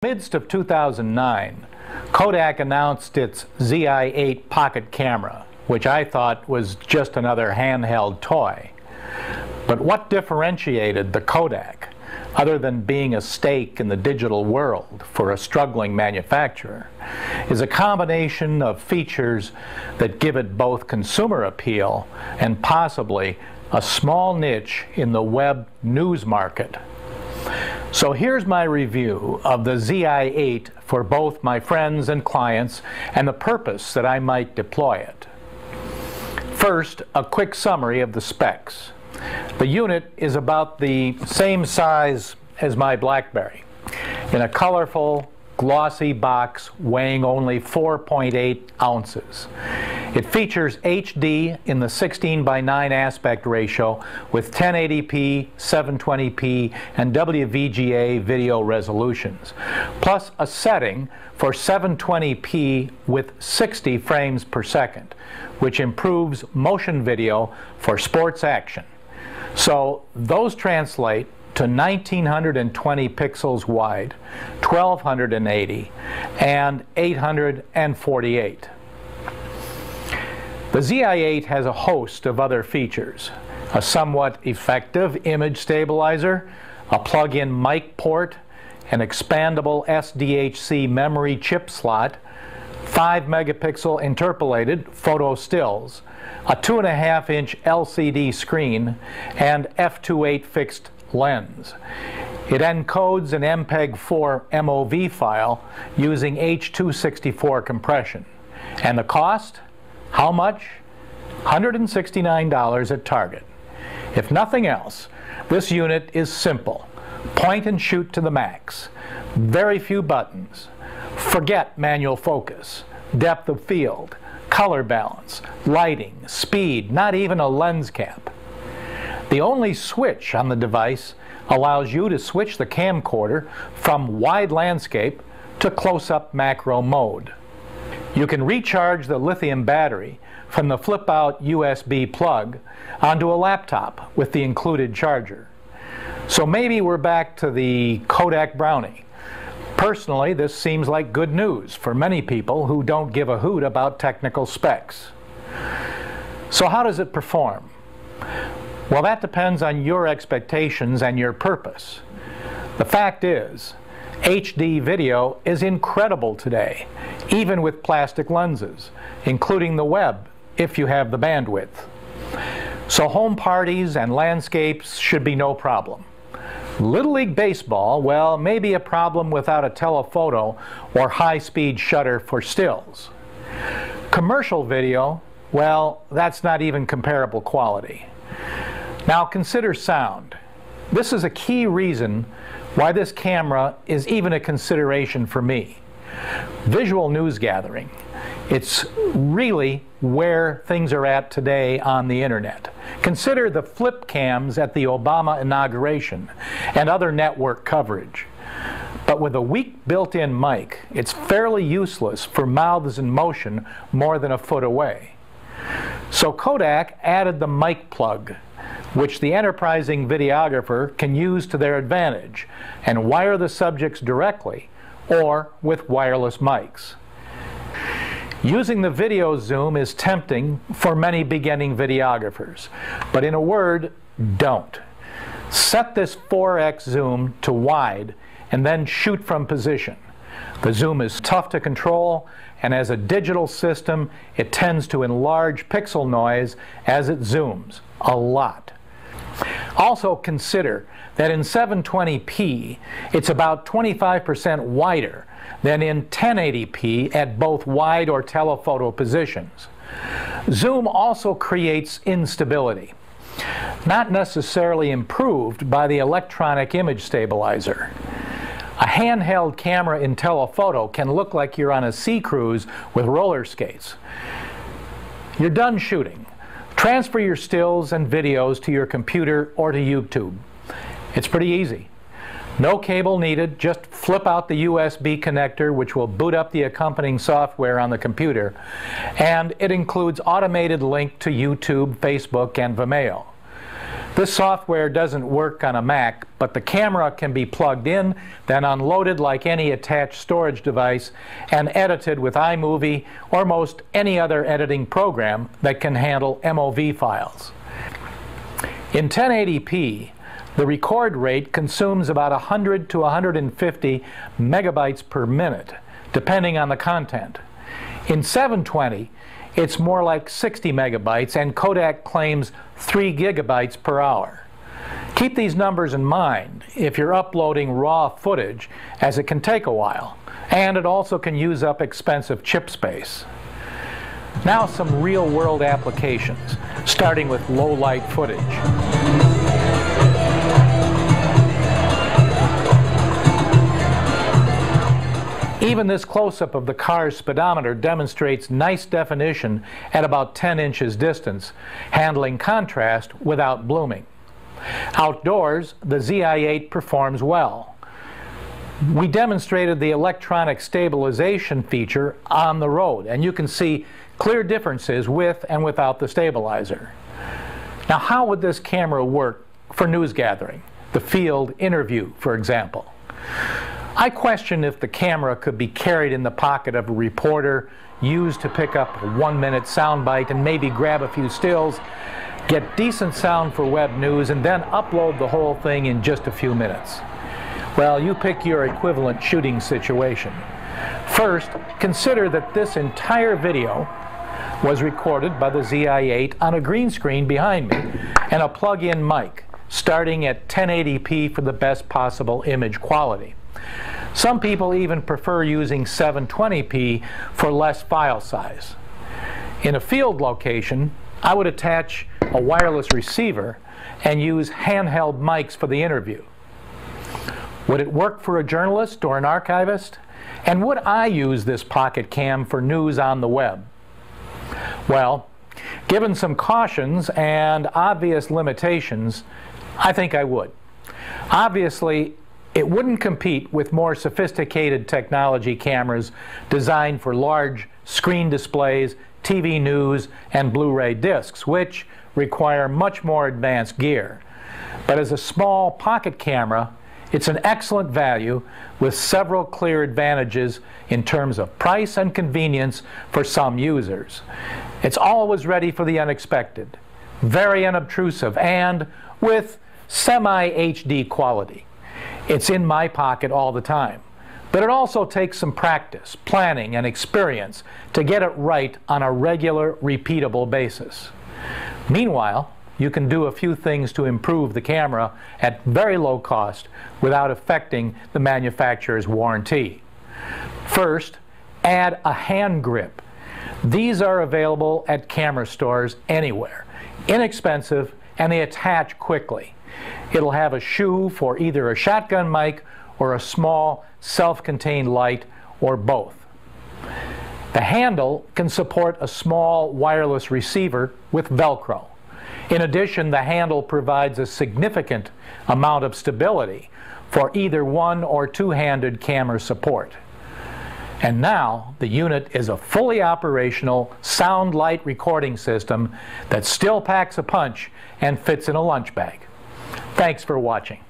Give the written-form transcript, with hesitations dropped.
Midst of 2009, Kodak announced its Zi8 pocket camera, which I thought was just another handheld toy. But what differentiated the Kodak, other than being a stake in the digital world for a struggling manufacturer, is a combination of features that give it both consumer appeal and possibly a small niche in the web news market. So here's my review of the Zi8 for both my friends and clients and the purpose that I might deploy it. First, a quick summary of the specs. The unit is about the same size as my BlackBerry, in a colorful, glossy box weighing only 4.8 ounces. It features HD in the 16:9 aspect ratio with 1080p, 720p, and WVGA video resolutions, plus a setting for 720p with 60 frames per second, which improves motion video for sports action. So those translate to 1920 pixels wide, 1280, and 848. The Zi8 has a host of other features: a somewhat effective image stabilizer, a plug-in mic port, an expandable SDHC memory chip slot, 5-megapixel interpolated photo stills, a 2.5-inch LCD screen, and f2.8 fixed lens. It encodes an MPEG-4 MOV file using H.264 compression. And the cost? How much? $169 at Target. If nothing else, this unit is simple. Point and shoot to the max. Very few buttons. Forget manual focus, depth of field, color balance, lighting, speed, not even a lens cap. The only switch on the device allows you to switch the camcorder from wide landscape to close-up macro mode. You can recharge the lithium battery from the flip-out USB plug onto a laptop with the included charger. So maybe we're back to the Kodak Brownie. Personally, this seems like good news for many people who don't give a hoot about technical specs. So how does it perform? Well, that depends on your expectations and your purpose. The fact is, HD video is incredible today, even with plastic lenses, including the web, if you have the bandwidth. So home parties and landscapes should be no problem. Little League Baseball, well, maybe a problem without a telephoto or high-speed shutter for stills. Commercial video, well, that's not even comparable quality. Now consider sound. This is a key reason why this camera is even a consideration for me. Visual news gathering. It's really where things are at today on the internet. Consider the flip cams at the Obama inauguration and other network coverage. But with a weak built-in mic, it's fairly useless for mouths in motion more than a foot away. So Kodak added the mic plug, which the enterprising videographer can use to their advantage and wire the subjects directly or with wireless mics. Using the video zoom is tempting for many beginning videographers, but in a word, don't. Set this 4x zoom to wide and then shoot from position. The zoom is tough to control, and as a digital system, it tends to enlarge pixel noise as it zooms, a lot. Also consider that in 720p, it's about 25% wider than in 1080p at both wide or telephoto positions. Zoom also creates instability, not necessarily improved by the electronic image stabilizer. A handheld camera in telephoto can look like you're on a sea cruise with roller skates. You're done shooting. Transfer your stills and videos to your computer or to YouTube. It's pretty easy. No cable needed, just flip out the USB connector, which will boot up the accompanying software on the computer, and it includes automated link to YouTube, Facebook, and Vimeo. This software doesn't work on a Mac, but the camera can be plugged in, then unloaded like any attached storage device, and edited with iMovie or most any other editing program that can handle MOV files. In 1080p, the record rate consumes about 100 to 150 megabytes per minute, depending on the content. In 720, it's more like 60 megabytes, and Kodak claims 3 gigabytes per hour. Keep these numbers in mind if you're uploading raw footage, as it can take a while, and it also can use up expensive chip space. Now some real-world applications, starting with low-light footage. Even this close-up of the car's speedometer demonstrates nice definition at about 10 inches distance, handling contrast without blooming. Outdoors, the Zi8 performs well. We demonstrated the electronic stabilization feature on the road, and you can see clear differences with and without the stabilizer. Now, how would this camera work for news gathering, the field interview, for example? I question if the camera could be carried in the pocket of a reporter, used to pick up a 1-minute soundbite and maybe grab a few stills, get decent sound for web news, and then upload the whole thing in just a few minutes. Well, you pick your equivalent shooting situation. First, consider that this entire video was recorded by the Zi8 on a green screen behind me and a plug-in mic, starting at 1080p for the best possible image quality. Some people even prefer using 720p for less file size. In a field location, I would attach a wireless receiver and use handheld mics for the interview. Would it work for a journalist or an archivist? And would I use this pocket cam for news on the web? Well, given some cautions and obvious limitations, I think I would. Obviously, it wouldn't compete with more sophisticated technology cameras designed for large screen displays, TV news, and Blu-ray discs, which require much more advanced gear. But as a small pocket camera, it's an excellent value with several clear advantages in terms of price and convenience for some users. It's always ready for the unexpected, very unobtrusive, and with semi-HD quality. It's in my pocket all the time. But it also takes some practice, planning, and experience to get it right on a regular, repeatable basis. Meanwhile, you can do a few things to improve the camera at very low cost without affecting the manufacturer's warranty. First, add a hand grip. These are available at camera stores anywhere. Inexpensive, and they attach quickly. It'll have a shoe for either a shotgun mic or a small self-contained light, or both. The handle can support a small wireless receiver with Velcro. In addition, the handle provides a significant amount of stability for either one- or two-handed camera support. And now the unit is a fully operational sound light recording system that still packs a punch and fits in a lunch bag. Thanks for watching.